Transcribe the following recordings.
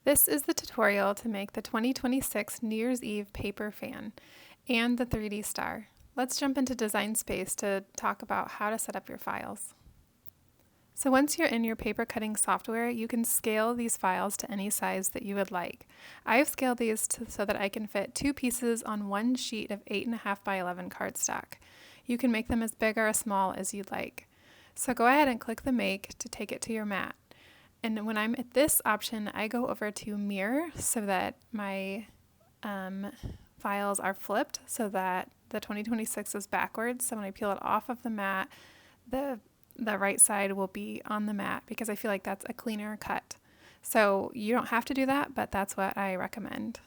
This is the tutorial to make the 2026 New Year's Eve paper fan and the 3D star. Let's jump into Design Space to talk about how to set up your files. So once you're in your paper cutting software, you can scale these files to any size that you would like. I've scaled these so that I can fit 2 pieces on one sheet of 8.5 by 11 cardstock. You can make them as big or as small as you'd like. So go ahead and click the Make to take it to your mat. And when I'm at this option, I go over to Mirror so that my files are flipped so that the 2026 is backwards. So when I peel it off of the mat, the right side will be on the mat because I feel like that's a cleaner cut. So you don't have to do that, but that's what I recommend.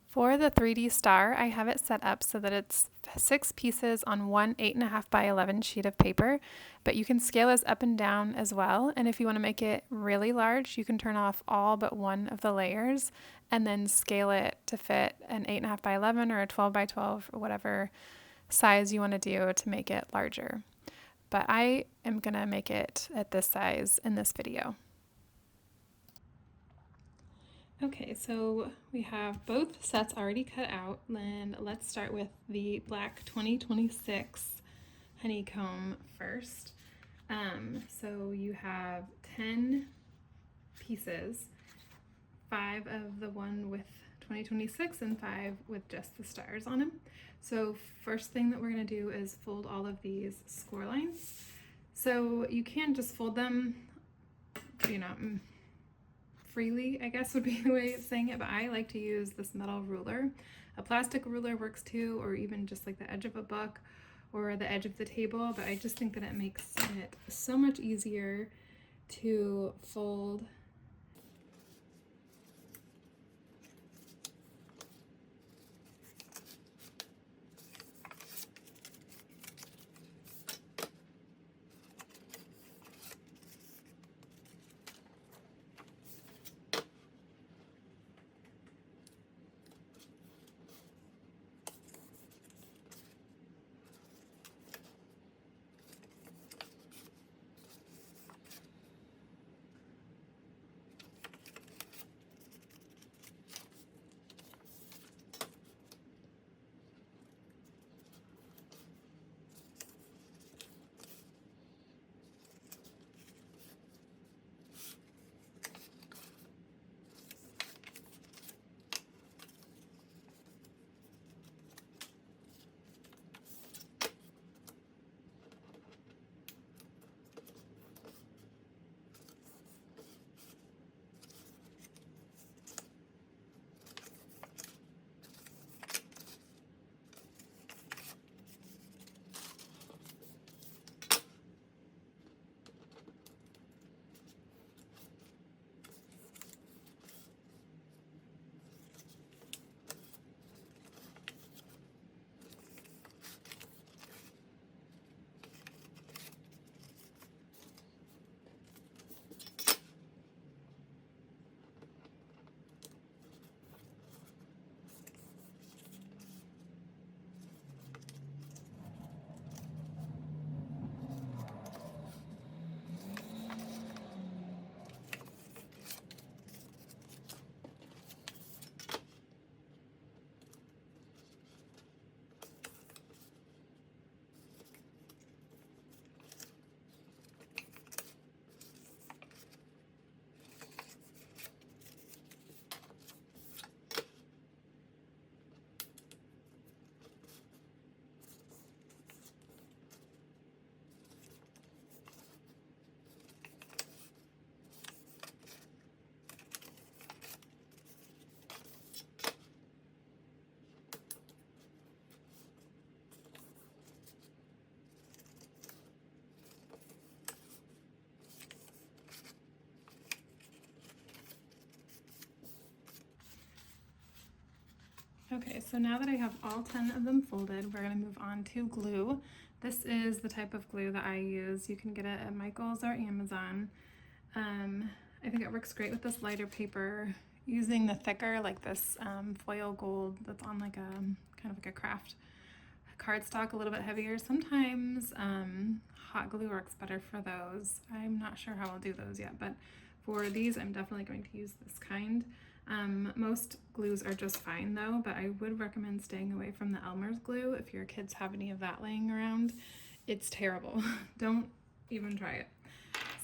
For the 3D star, I have it set up so that it's 6 pieces on one 8.5 by 11 sheet of paper, but you can scale this up and down as well. And if you want to make it really large, you can turn off all but one of the layers and then scale it to fit an 8.5 by 11 or a 12 by 12 or whatever size you want to do to make it larger. But I am going to make it at this size in this video. Okay, so we have both sets already cut out, and let's start with the black 2026 honeycomb first. So you have 10 pieces, 5 of the one with 2026 and 5 with just the stars on them. So first thing that we're going to do is fold all of these score lines. So you can just fold them, freely, I guess would be the way of saying it, but I like to use this metal ruler. A plastic ruler works too, or even just like the edge of a book or the edge of the table, but I just think that it makes it so much easier to fold. Okay, so now that I have all 10 of them folded, we're going to move on to glue. This is the type of glue that I use. You can get it at Michael's or Amazon. I think it works great with this lighter paper. Using the thicker, like this foil gold that's on like a kind of like a craft cardstock, a little bit heavier. Sometimes hot glue works better for those. I'm not sure how I'll do those yet, but For these, I'm definitely going to use this kind. Most glues are just fine though, but I would recommend staying away from the Elmer's glue if your kids have any of that laying around. It's terrible. Don't even try it.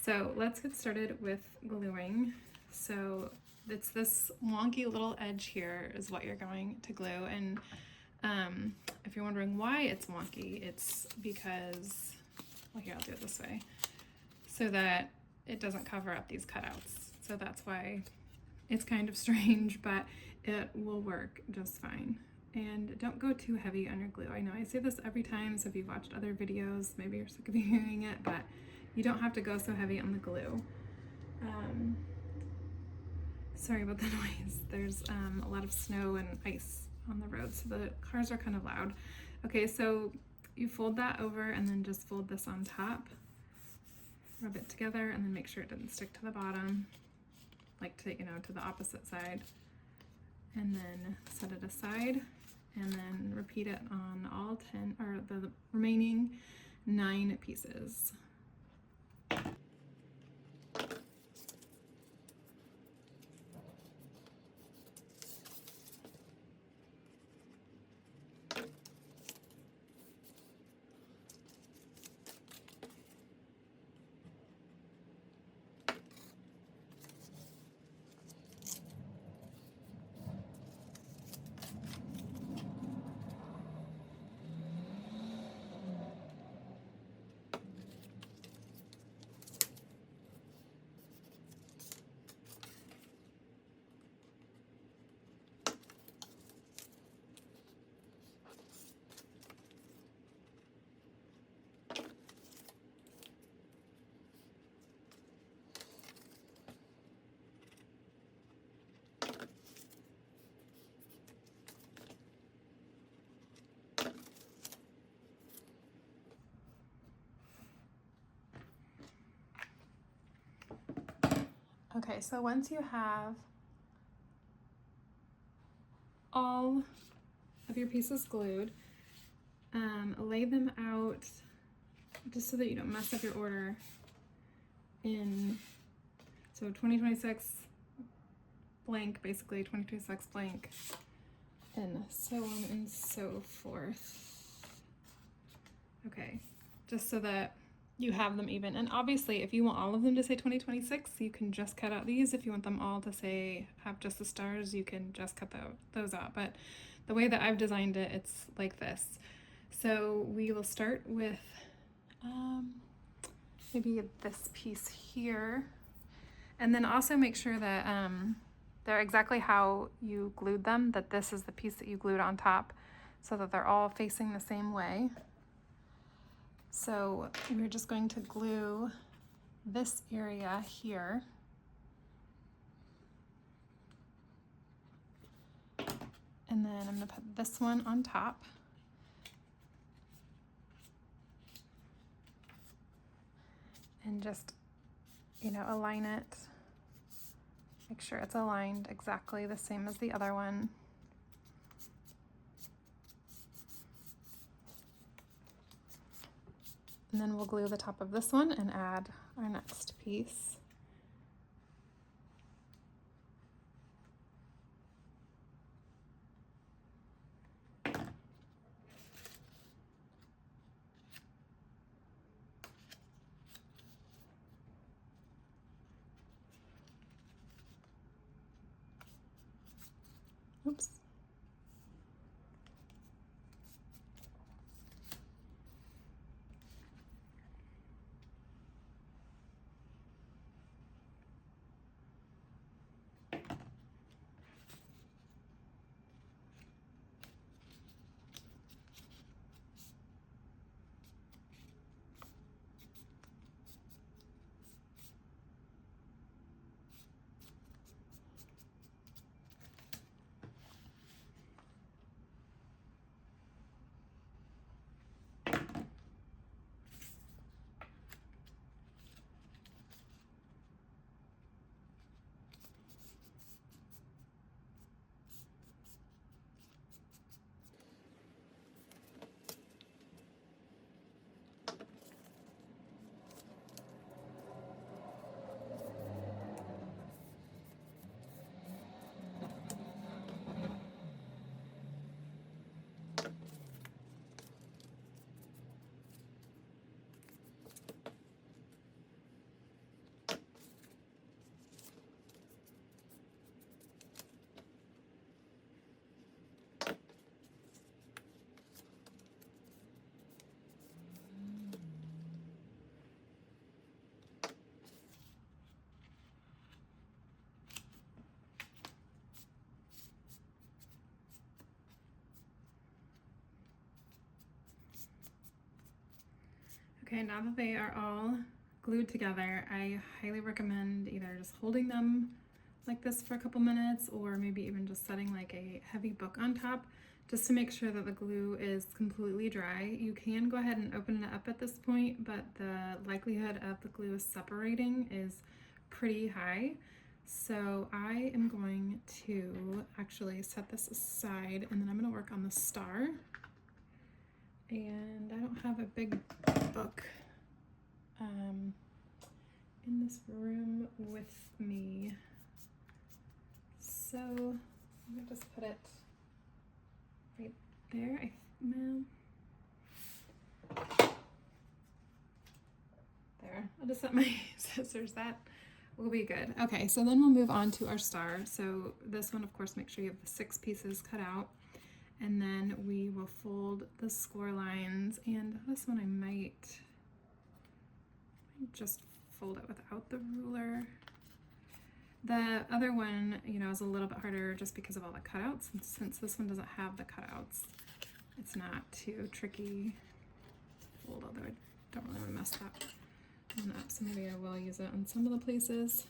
So let's get started with gluing. So it's this wonky little edge here is what you're going to glue. And if you're wondering why it's wonky, it's because, well, here, I'll do it this way, so that it doesn't cover up these cutouts. So that's why it's kind of strange, but it will work just fine. And don't go too heavy on your glue. I know I say this every time, so if you've watched other videos, maybe you're sick of hearing it, but you don't have to go so heavy on the glue. Sorry about the noise. There's a lot of snow and ice on the road, so the cars are kind of loud. Okay, so you fold that over and then just fold this on top. Rub it together and then make sure it doesn't stick to the bottom, like to, to the opposite side. And then set it aside and then repeat it on all 10, or the remaining 9 pieces. Okay, so once you have all of your pieces glued, lay them out just so that you don't mess up your order so 2026 blank, basically 2026 blank, and so on and so forth. Okay, just so that you have them even. And obviously, if you want all of them to say 2026, you can just cut out these. If you want them all to say, have just the stars, you can just cut those out. But the way that I've designed it, it's like this. So we will start with maybe this piece here. And then also make sure that they're exactly how you glued them, that this is the piece that you glued on top, so that they're all facing the same way. So we're just going to glue this area here. And then I'm going to put this one on top. And just, align it. Make sure it's aligned exactly the same as the other one. And then we'll glue the top of this one and add our next piece. Oops. Okay, now that they are all glued together, I highly recommend either just holding them like this for a couple minutes, or maybe even just setting like a heavy book on top just to make sure that the glue is completely dry. You can go ahead and open it up at this point, but the likelihood of the glue separating is pretty high. So I am going to actually set this aside, and then I'm going to work on the star. And I don't have a big book in this room with me. So I'm gonna just put it right there. There, I'll just set my scissors. That will be good. Okay, so then we'll move on to our star. So this one, of course, make sure you have the 6 pieces cut out. And then we will fold the score lines. And this one I might just fold it without the ruler. The other one, you know, is a little bit harder just because of all the cutouts. And since this one doesn't have the cutouts, it's not too tricky to fold, although I don't really want to mess that one up. So maybe I will use it on some of the places.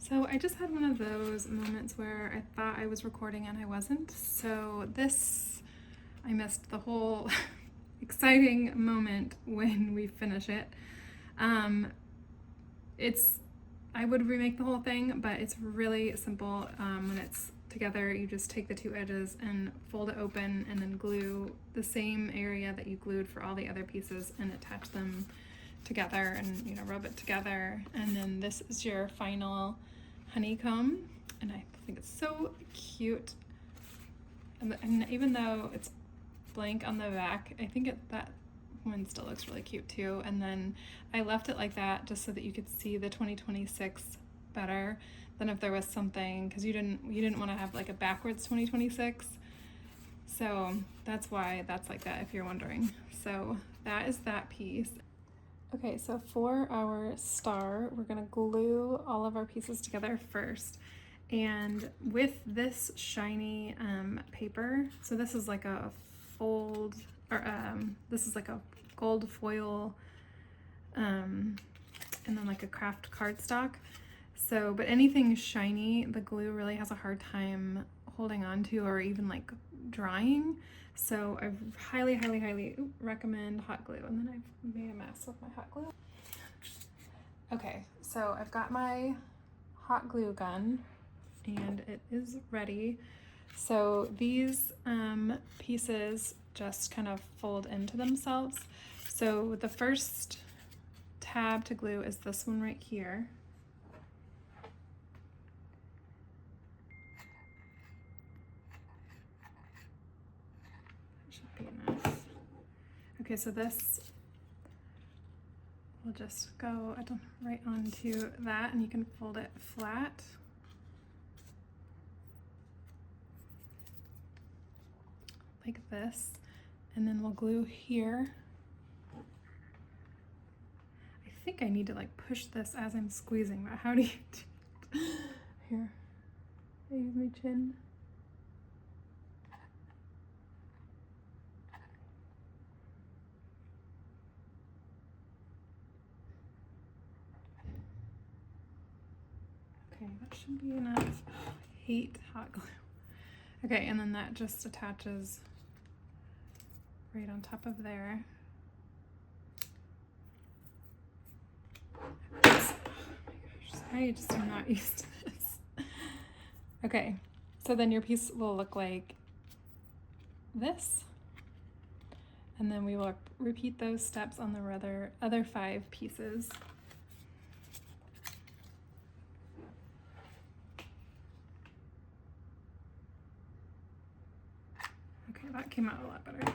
So I just had one of those moments where I thought I was recording and I wasn't. So this, I missed the whole exciting moment when we finish it. I would remake the whole thing, but it's really simple. When it's together, you just take the 2 edges and fold it open and then glue the same area that you glued for all the other pieces and attach them together and, you know, rub it together. And then this is your final honeycomb, and I think it's so cute. And even though it's blank on the back, I think that one still looks really cute too. And then I left it like that just so that you could see the 2026 better than if there was something, because you didn't want to have like a backwards 2026. So that's why that's like that, if you're wondering. So that is that piece. Okay, so for our star, we're gonna glue all of our pieces together first. And with this shiny paper, so this is like a fold, or this is like a gold foil, and then like a craft cardstock. So, but anything shiny, the glue really has a hard time holding on to or even like drying. So I highly, highly, highly recommend hot glue. And then I've made a mess with my hot glue. Okay, so I've got my hot glue gun and it is ready. So these pieces just kind of fold into themselves. So the first tab to glue is this one right here. Should be enough. Okay, so this will just go right onto that, and you can fold it flat. Like this, and then we'll glue here. I think I need to like push this as I'm squeezing, but how do you do it? Here, I use my chin. Okay, that should be enough. I hate hot glue. Okay, and then that just attaches right on top of there. Oops. Oh my gosh, I just am not used to this. Okay, so then your piece will look like this. And then we will repeat those steps on the other 5 pieces. Okay, that came out a lot better.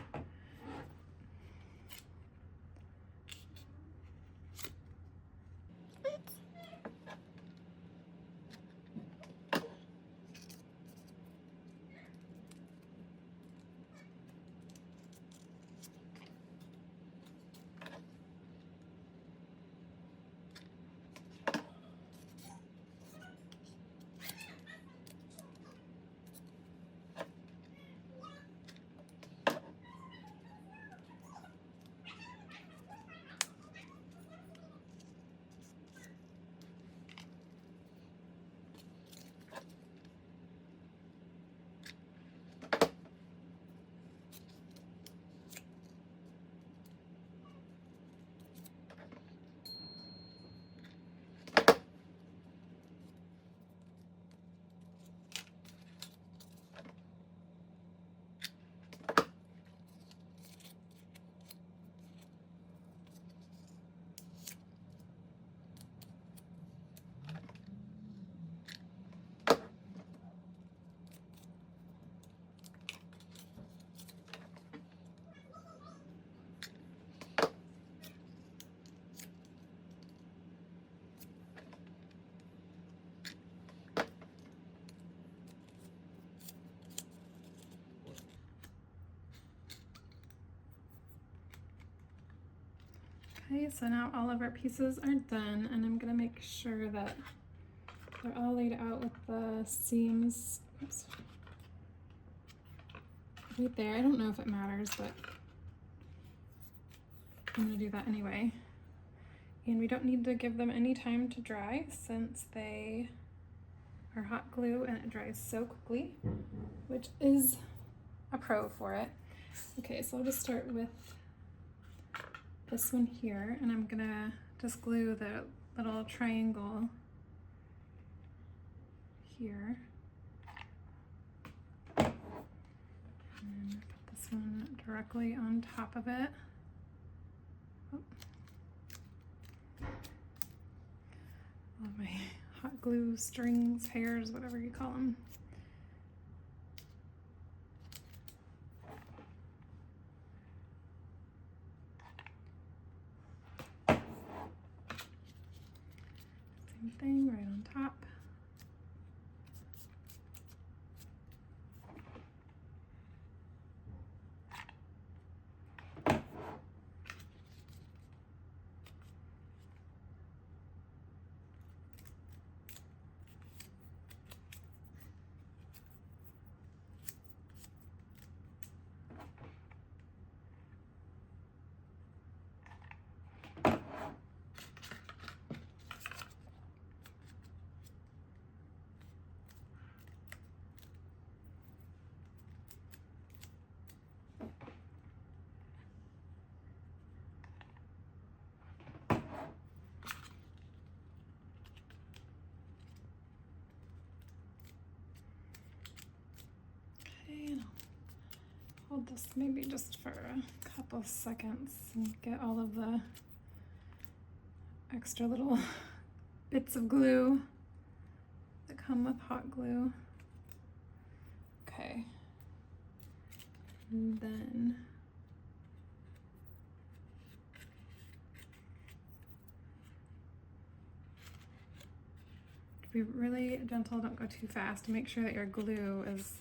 Okay, so now all of our pieces are done, and I'm gonna make sure that they're all laid out with the seams. Oops. Right there. I don't know if it matters, but I'm gonna do that anyway. And we don't need to give them any time to dry since they are hot glue and it dries so quickly, which is a pro for it. Okay, so I'll just start with this one here, and I'm gonna just glue the little triangle here. And then put this one directly on top of it. Oh. All my hot glue strings, hairs, whatever you call them. Same thing right on top. And I'll hold this maybe just for a couple seconds and get all of the extra little bits of glue that come with hot glue. Okay. And then Be really gentle, don't go too fast. Make sure that your glue is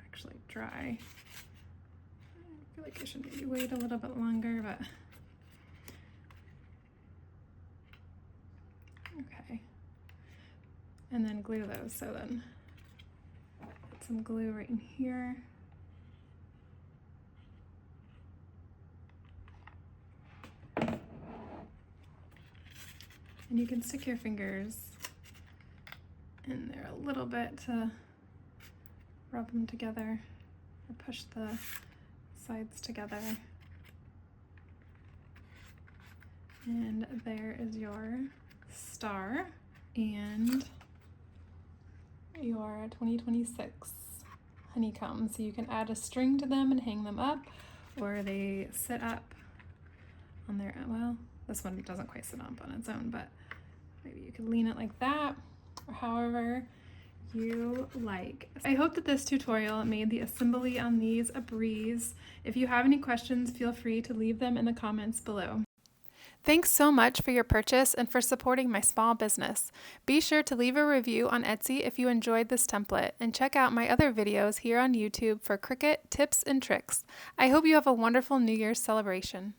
actually dry. I feel like I should maybe wait a little bit longer, but okay. And then glue those. So then put some glue right in here. And you can stick your fingers in there a little bit to rub them together or push the sides together. And there is your star and your 2026 honeycomb. So you can add a string to them and hang them up, or they sit up on their own. Well, this one doesn't quite sit up on its own, but maybe you could lean it like that, or however you like. I hope that this tutorial made the assembly on these a breeze. If you have any questions, feel free to leave them in the comments below. Thanks so much for your purchase and for supporting my small business. Be sure to leave a review on Etsy if you enjoyed this template, and check out my other videos here on YouTube for Cricut tips and tricks. I hope you have a wonderful New Year's celebration.